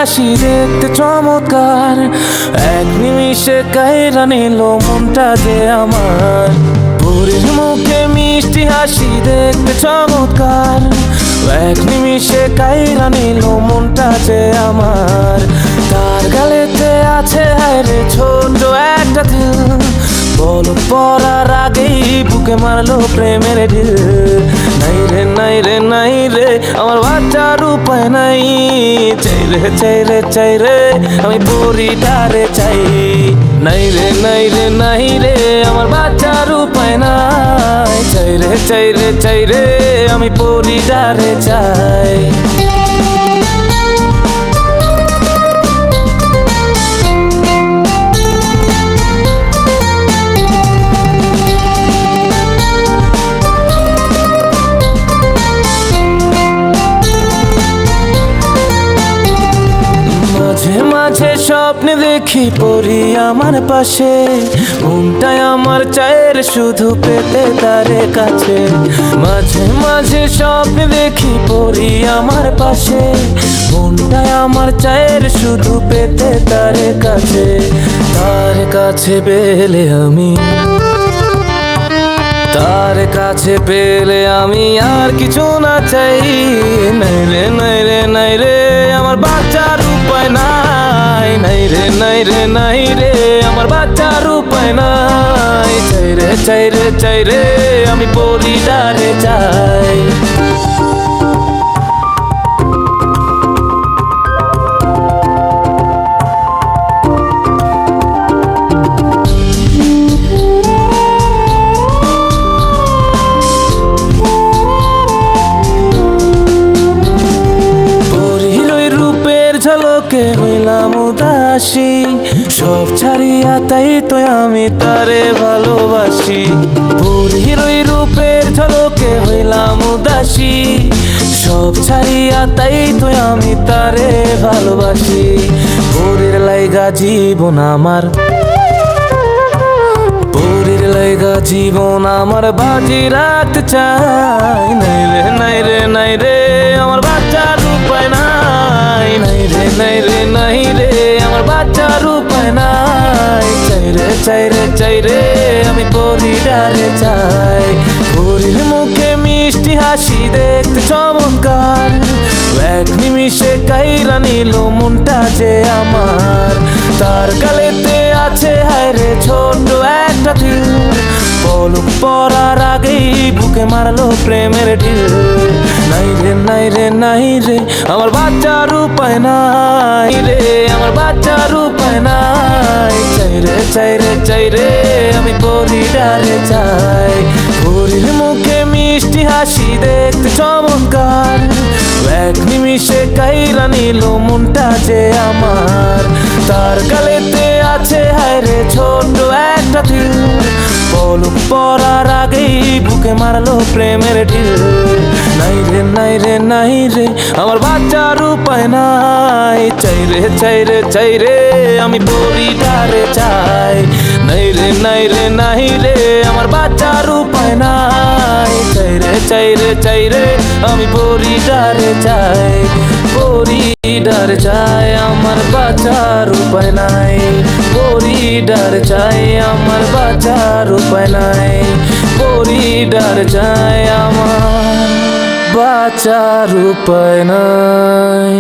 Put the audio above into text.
হাসি দেখতে চমৎকার, এক নিমিষে কাইরা নিল মনটা যে আমার। পরীর মুখে মিষ্টি হাসি দেখতে চমৎকার, এক নিমিষে কাইরা নিল মনটা যে আমার। তার গালেতে আছে হায়রে ছোট একটা দিল, বলক পড়ার আগেই বুকে মারলো প্রেমের ঢিল। নাই রে নাই রে নাই রে আমার বাচ্চার উপায় নাই, চাই রে চাই রে চাই রে আমি পরিটারে চাই। নাই রে নাই রে নাই রে আমার বাচ্চার উপায় নাই, চাই রে চাই রে চাই রে আমি পরিটারে চাই। মাঝে মাঝে স্বপ্নে দেখি পরি আমার পাশে, মনটাই আমার চায়ের শুধু পেতে তারে কাছে। মাঝে মাঝে স্বপ্নে দেখি পরি আমার পাশে, মনটাই আমার চায়ের শুধু পেতে তারে কাছে। তার কাছে পেলে আমি, তার কাছে পেলে আমি আর কিছু না চাই। নাই রে নাই রে নাই রে আমার বাচ্চার উপায় নাই, নাই রে নাই রে নাই রে আমার বাচ্চার উপায় নাই। চাই রে চাই রে চাই রে আমি পরিটারে চাই। ঝলকে হইলাম উদাসী, সব ছাড়িয়া তাই তো আমি তারে ভালোবাসি। পরীর ওই রূপের ঝলকে হইলাম উদাসী, সব ছাড়িয়া তাই তো আমি তারে ভালোবাসি। পরীর লাইগা জীবন আমার, পরীর লাইগা জীবন আমার বাজি রাখতে চাই। নাই রে নাই রে নাই রে আমার বাচ্চার উপায় নাই, নাই রে নাই রে নাই রে আমার বাচ্চার উপায় নাই। চাই রে চাই রে চাই রে আমি পরিটারে চাই। পরীর মুখে মিষ্টি হাসি দেখতে চমৎকার, এক নিমিষে কাইরা নিল মনটা যে আমার। তার গালেতে আছে হায়রে ছোট একটা দিল, পলক পড়ার আগেই বুকে মারলো প্রেমের ঢিল। নাই রে নাই রে নাই রে আমার বাচ্চার উপায় নাই রে, আমার বাচ্চার উপায় নাই। চাই রে চাই রে চাই রে আমি পরিটারে চাই। পরীর মুখে মিষ্টি হাসি দেখতে চমৎকার, এক নিমিষে কাইরা নিল মনটা যে আমার। তার গালেতে আছে হায়রে ছোট একটা দিল, পলক পড়ার আগেই বুকে মারলো প্রেমের ঢিল। নাই রে নাই রে নাই রে আমার বাচ্চার উপায় নাই, চাই রে চাই রে চাই রে আমি পরিটারে চাই। নাই রে নাই রে নাই রে আমার বাচ্চার উপায় নাই, চাই রে চাই রে চাই রে আমি পরিটারে চাই। পরিটার চাই আমার বাচ্চার উপায় নাই, পরিটার চাই আমার বাচ্চার উপায় নাই। পরিটার চাই আমার বাচ্চার উপায় নাই।